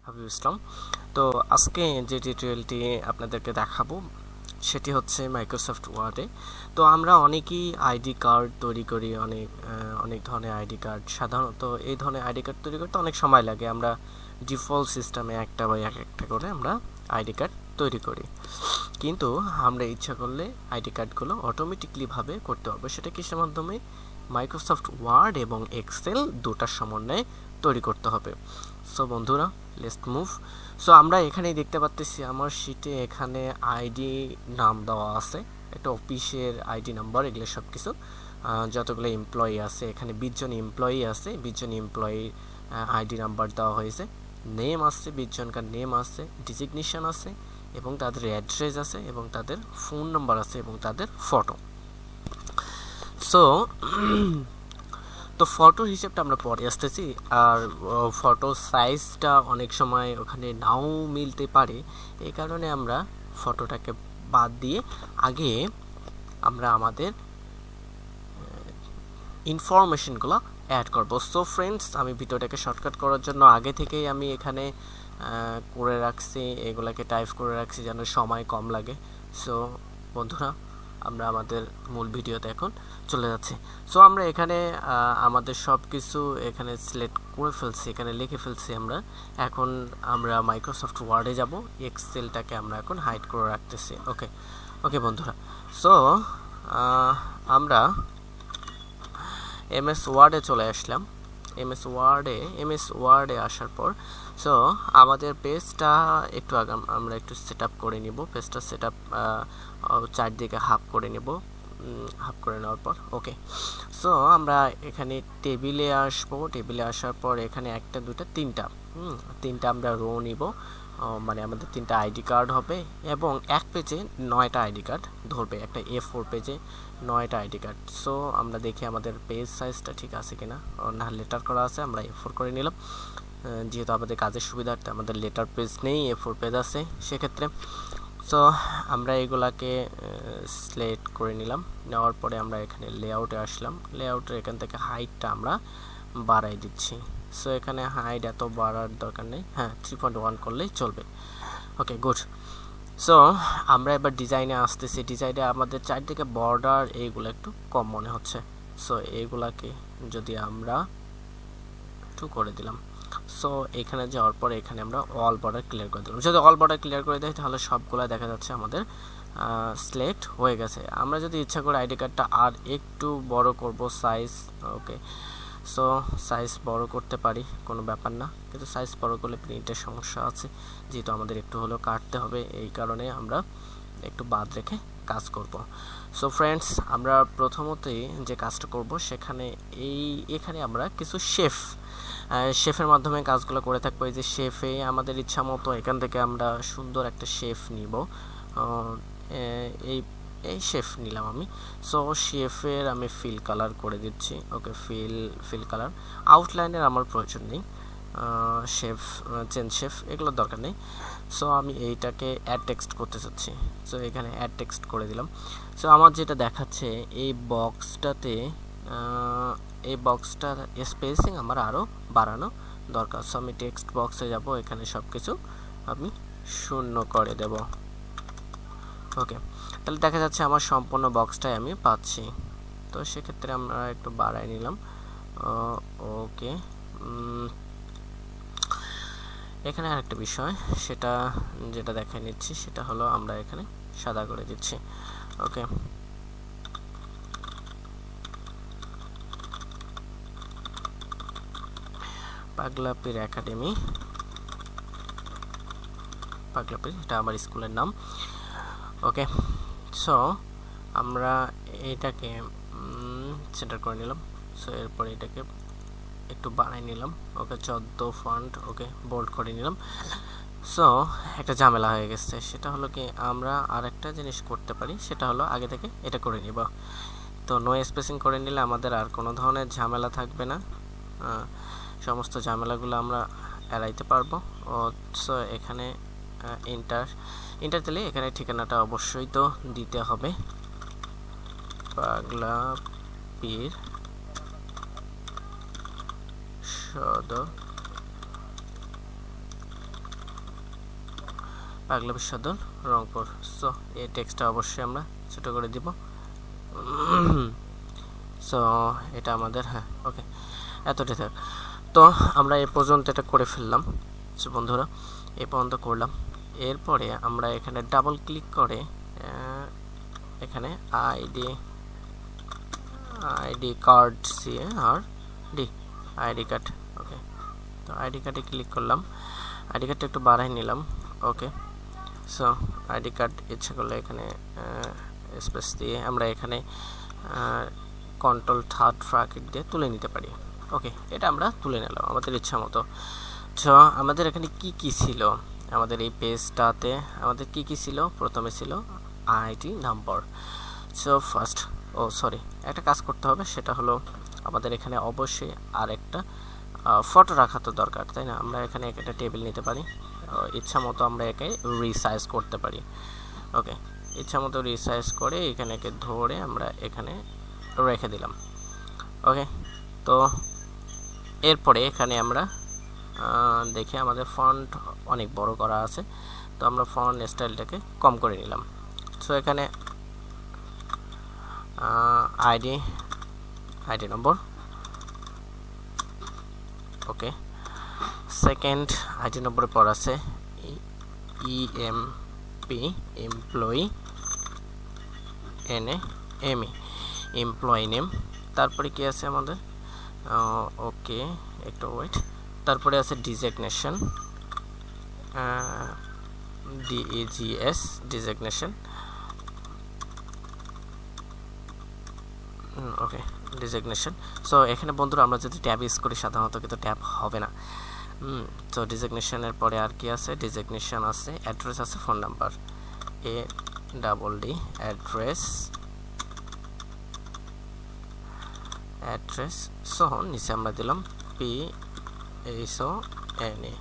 হাবিব ইসলাম। তো আজকে যে টিউটোরিয়ালটি আপনাদেরকে দেখাবো সেটি হচ্ছে মাইক্রোসফট ওয়ার্ডে। তো আমরা অনেকেই আইডি কার্ড তৈরি করি, অনেক ধরনের আইডি কার্ড। সাধারণত এই ধরনের আইডি কার্ড তৈরি করতে অনেক সময় লাগে। আমরা ডিফল্ট সিস্টেমে একটা বা একটা করে আমরা আইডি কার্ড তৈরি করি, কিন্তু আমরা ইচ্ছা করলে আইডি কার্ডগুলো অটোমেটিকলিভাবে করতে পারবো। সেটা কিসের মাধ্যমে? মাইক্রোসফট ওয়ার্ড এবং এক্সেল দুটার সমন্বয়ে তৈরি করতে হবে। সো বন্ধুরা, লেটস মুভ। সো আমরা এখানেই দেখতে পাচ্ছি আমার শিটে এখানে আইডি নাম দেওয়া আছে, একটা অফিসের আইডি নাম্বার, এগুলো সব কিছু। যতগুলো এমপ্লয়ি আছে এখানে 20 জন এমপ্লয়ি আছে, 20 জন এমপ্লয়ির আইডি নাম্বার দেওয়া হয়েছে। নেম আছে, 20 জনকার নেম আছে, ডিজিগনেশন আছে এবং তাদের অ্যাড্রেস আছে এবং তাদের ফোন নাম্বার আছে এবং তাদের ফটো। সো তো ফটোর হিসেবটা আমরা পরে আসতেছি। আর ফটো সাইজটা অনেক সময় ওখানে নাও মিলতে পারে, এই কারণে আমরা ফটোটাকে বাদ দিয়ে আগে আমরা আমাদের ইনফরমেশনগুলো অ্যাড করব। সো ফ্রেন্ডস, আমি ভিডিওটাকে শর্টকাট করার জন্য আগে থেকেই আমি এখানে করে রাখছি, এগুলাকে টাইপ করে রাখছি যেন সময় কম লাগে। সো বন্ধুরা, আমরা আমাদের মূল ভিডিওতে এখন চলে যাচ্ছি। সো আমরা এখানে আমাদের সব কিছু এখানে সিলেক্ট করে ফেলছি, এখানে লিখে ফেলছি আমরা। এখন আমরা মাইক্রোসফট ওয়ার্ডে যাব, এক্সেলটাকে আমরা এখন হাইড করে রাখতেছি। ওকে বন্ধুরা, সো আমরা এমএস ওয়ার্ডে চলে আসলাম। এমএস ওয়ার্ডে আসার পর সো আমাদের পেজটা একটু আগে আমরা একটু সেট আপ করে নিব। পেজটা সেট আপ চারদিকে হাফ করে নেব। হাফ করে নেওয়ার পর ওকে, সো আমরা এখানে টেবিলে আসবো। টেবিলে আসার পর এখানে একটা দুটা তিনটা আমরা রো নিব, মানে আমাদের 3টা আইডি কার্ড হবে এবং এক পেজে 9টা আইডি কার্ড ধরবে, একটা A4 পেজে 9টা আইডি কার্ড। সো আমরা দেখি আমাদের পেজ সাইজটা ঠিক আছে কিনা, না লেটার করা আছে, আমরা A4 করে নিলাম। যেহেতু আমাদের কাজের সুবিধার্থে আমাদের লেটার পেজ নেই, A4 পেজ আছে সেক্ষেত্রে। সো আমরা এগুলাকে সিলেক্ট করে নিলাম। নেওয়ার পরে আমরা এখানে লেআউটে আসলাম। লেআউটের এখান থেকে হাইটটা আমরা বাড়াই দিচ্ছি। সো এখানে হাইট এত বাড়ার দরকার নেই, 3.1 করলেই চলবে। ওকে, গুড। সো আমরা এবার ডিজাইনে আসতেছি। ডিজাইনে আমাদের চারদিকে বর্ডার এইগুলো একটু কম মনে হচ্ছে। সো এইগুলাকে যদি আমরা একটু করে দিলাম। সো এখানে যাওয়ার পরে এখানে আমরা অল বর্ডার ক্লিয়ার করে দিলাম। যদি অল বর্ডার ক্লিয়ার করে দেয় তাহলে সবগুলো দেখা যাচ্ছে আমাদের সিলেক্ট হয়ে গেছে। আমরা যদি ইচ্ছা করে আইডি কার্ডটা আর একটু বড় করব সাইজ, ওকে, সো সাইজ বড় করতে পারি, কোনো ব্যাপার না, কিন্তু সাইজ বড় করলে প্রিন্টের সমস্যা আছে, যেহেতু আমাদের একটু হলেও কাটতে হবে, এই কারণে আমরা একটু বাদ রেখে কাজ করব। সো ফ্রেন্ডস, আমরা প্রথমতেই যে কাজটা করব এখানে আমরা কিছু শেফের মাধ্যমে কাজগুলো করে থাকবো। এই যে শেফে আমাদের ইচ্ছা মতো এখান থেকে আমরা সুন্দর একটা শেফ নিব। এই শেফ নিলাম আমি। সো শেফের আমি ফিল কালার করে দিচ্ছি। ওকে, ফিল কালার। আউটলাইনের আমার প্রয়োজন নেই, শেফ এগুলোর দরকার নেই। সো আমি এইটাকে অ্যাড টেক্সট করতে চাচ্ছি। সো এখানে অ্যাড টেক্সট করে দিলাম। সো আমার যেটা দেখাচ্ছে এই বক্সটার স্পেসিং আমার আরও বাড়ানো দরকার। সো আমি টেক্সট বক্সে যাব, এখানে সব কিছু আমি 0 করে দেব। ওকে, তাহলে দেখা যাচ্ছে আমার সম্পূর্ণ বক্সটাই আমি পাচ্ছি। তো সেক্ষেত্রে আমরা একটু বাড়াই নিলাম। ওকে, এখানে আরেকটা বিষয় যেটা দেখাই নিচ্ছি, সেটা হলো আমরা এখানে সাদা করে দিচ্ছি। ওকে, পাগলাপির একাডেমি, এটা আমার স্কুলের নাম। ওকে, সো আমরা এটাকে সেন্টার করে নিলাম। সো এরপর এটাকে একটু বাড়াই নিলাম। ওকে, 14 ফন্ট, ওকে, বোল্ড করে নিলাম। সো একটা ঝামেলা হয়ে গেছে, সেটা হলো কি আমরা আর একটা জিনিস করতে পারি, সেটা হলো আগে থেকে এটা করে নিব। তো নো স্পেসিং করে নিলে আমাদের আর কোনো ধরনের ঝামেলা থাকবে না, সমস্ত ঝামেলাগুলো আমরা এড়াইতে পারবো। সো এখানে ইন্টার দিলে এখানে ঠিকানাটা অবশ্যই তো দিতে হবে, পাগলাপির সদর পাগলা বিশ্ববিদ্যালয় রংপুর। সো এই টেক্সটটা অবশ্যই আমরা ছোট করে দিব। সো এটা আমাদের, হ্যাঁ ওকে, এতটাই থাক। তো আমরা এ পর্যন্ত এটা করে ফেললাম। সো বন্ধুরা এই পর্যন্ত করলাম। এরপরে আমরা এখানে ডাবল ক্লিক করে এখানে আইডি কার্ড আইডি কার্ড, ওকে। তো আইডি কার্ডে ক্লিক করলাম, আইডি কার্ডটা একটু বাড়াই নিলাম, ওকে। সো আইডি কার্ড ইচ্ছা করলে এখানে স্পেস দিয়ে আমরা এখানে কন্ট্রোল থার্ড ব্র্যাকেট দিয়ে তুলে নিতে পারি, ওকে। এটা আমরা তুলে নিলাম আমাদের ইচ্ছা মতো। সো আমাদের এখানে কি ছিল, আমাদের এই পেজটাতে আমাদের কি ছিল, প্রথমে ছিল আইডি নাম্বার। সো ফার্স্ট একটা কাজ করতে হবে, সেটা হলো আমাদের এখানে অবশ্যই আর একটা ফটো রাখা তো দরকার, তাই না? আমরা এখানে একটা টেবিল নিতে পারি, ইচ্ছা মতো আমরা একে রিসাইজ করতে পারি, ওকে। ইচ্ছা মতো রিসাইজ করে এখানে ধরে আমরা এখানে রেখে দিলাম, ওকে। তো এরপরে এখানে আমরা দেখি আমাদের ফন্ট অনেক বড় করা আছে, তো আমরা ফন্ট স্টাইলটাকে কম করে নিলাম। সো এখানে আইডি নম্বর, ওকে। সেকেন্ড আইডি নম্বরের পর আছে এমপ্লয়ি এমপ্লয়ি নেম। তারপরে কি আছে আমাদের, ওকে একটু ওয়েট। তারপরে আছে ডিজিগনেশন, DEGS ডিজিগনেশন, ওকে ডিজিগনেশন। সো এখানে বন্ধুরা আমরা যদি ট্যাব ইউজ করি সাধারণত কিন্তু ট্যাব হবে না। তো ডিজিগনেশনের পরে আর কি আছে, ডিজিগনেশন আছে, অ্যাড্রেস আছে, ফোন নাম্বার, ADD অ্যাড্রেস সহ নিচে আমরা দিলাম PHONA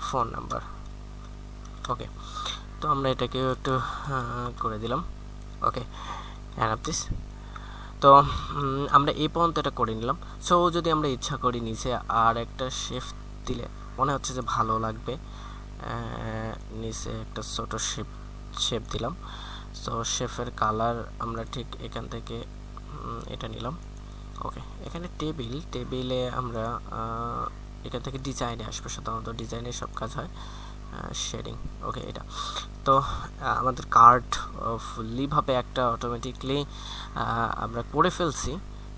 ফোন নাম্বার, ওকে। তো আমরা এটাকেও একটু করে দিলাম, ওকে। দিস তো আমরা এই পর্যন্ত এটা করে নিলাম। সো যদি আমরা ইচ্ছা করি নিচে আর একটা শেপ দিলে মনে হচ্ছে যে ভালো লাগবে, নিচে একটা ছোট শেপ দিলাম। সো শেপের কালার আমরা ঠিক এখান থেকে এটা নিলাম, ওকে। এখানে টেবিলে আমরা এখান থেকে ডিজাইনে আসবে, সাধারণত ডিজাইনে সব কাজ হয়, শেডিং, ওকে। এটা তো আমাদের কার্ড ফুললিভাবে একটা অটোমেটিকলি আমরা করে ফেলছি।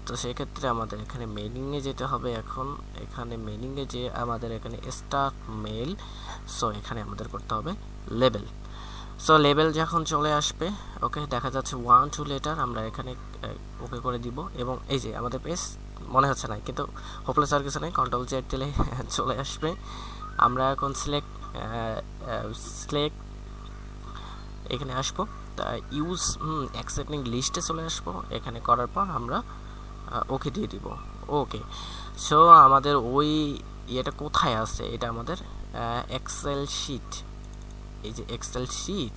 তো সেক্ষেত্রে আমাদের এখানে মেনিংয়ে যেতে হবে। এখন এখানে মেনিংয়ে যে আমাদের এখানে স্টার্ট মেল, সো এখানে আমাদের করতে হবে লেবেল। সো লেবেল যখন চলে আসবে, ওকে, দেখা যাচ্ছে 1 2 লেটার, আমরা এখানে ওকে করে দিব। এবং এই যে আমাদের পেজ মনে হচ্ছে না, কিন্তু হোপলেস আর কিছু নেই, কন্ট্রোল জেড দিলে চলে আসবে। আমরা এখন সিলেক্ট এখানে আসবো, ইউজ অ্যাকসেপ্টিং লিস্টে চলে আসবো। এখানে করার পর আমরা ওকে দিয়ে দিব, ওকে। সো আমাদের ওই ইয়েটা কোথায় আছে, এটা আমাদের এক্সেল শিট, এই যে এক্সেল শিট,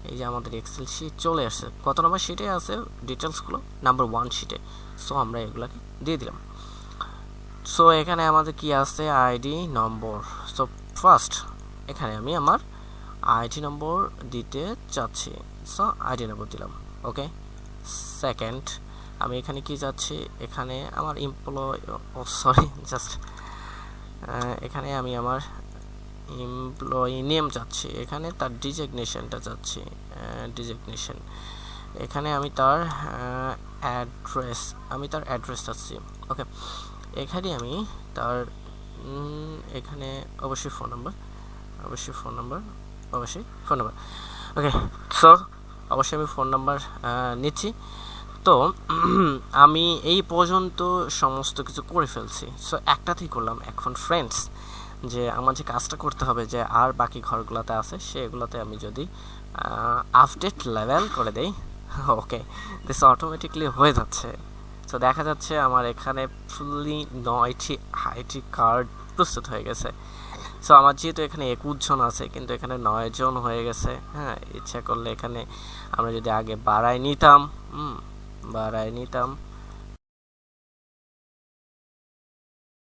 এই যে আমাদের এক্সেল শিট চলে আসছে। কত নম্বর শিটে আছে ডিটেলসগুলো, নাম্বার 1 শিটে। সো আমরা এগুলাকে দিয়ে দিলাম। সো এখানে আমাদের কি আছে, আইডি নম্বর। সো ফার্স্ট এখানে আমি আমার আইডি নম্বর দিতে চাচ্ছি, সো আইডি নম্বর দিলাম, ওকে। সেকেন্ড আমি এখানে কি চাচ্ছি, এখানে আমার এখানে আমি আমার এমপ্লয়ি নেম চাচ্ছি, এখানে তার ডিজিগনেশনটা চাচ্ছি, ডিজিগনেশন। এখানে আমি তার অ্যাড্রেস চাচ্ছি, ওকে। এখানে আমি তার এখানে অবশ্যই ফোন নাম্বার, ওকে। সো অবশ্যই আমি ফোন নাম্বার নিচ্ছি। তো আমি এই পর্যন্ত সমস্ত কিছু করে ফেলছি। সো একটাতেই করলাম। এখন ফ্রেন্ডস, যে আমার যে কাজটা করতে হবে, যে আর বাকি ঘরগুলোতে আছে সেগুলোতে আমি যদি আপডেট লেভেল করে দেই, ওকে, দিস অটোমেটিকলি হয়ে যাচ্ছে। তো দেখা যাচ্ছে আমার এখানে ফুললি 9টি আইডি কার্ড প্রস্তুত হয়ে গেছে। সো আমার যেহেতু এখানে 21 জন আছে, কিন্তু এখানে 9 জন হয়ে গেছে। ইচ্ছা করলে এখানে আমরা যদি আগে বাড়াই নিতাম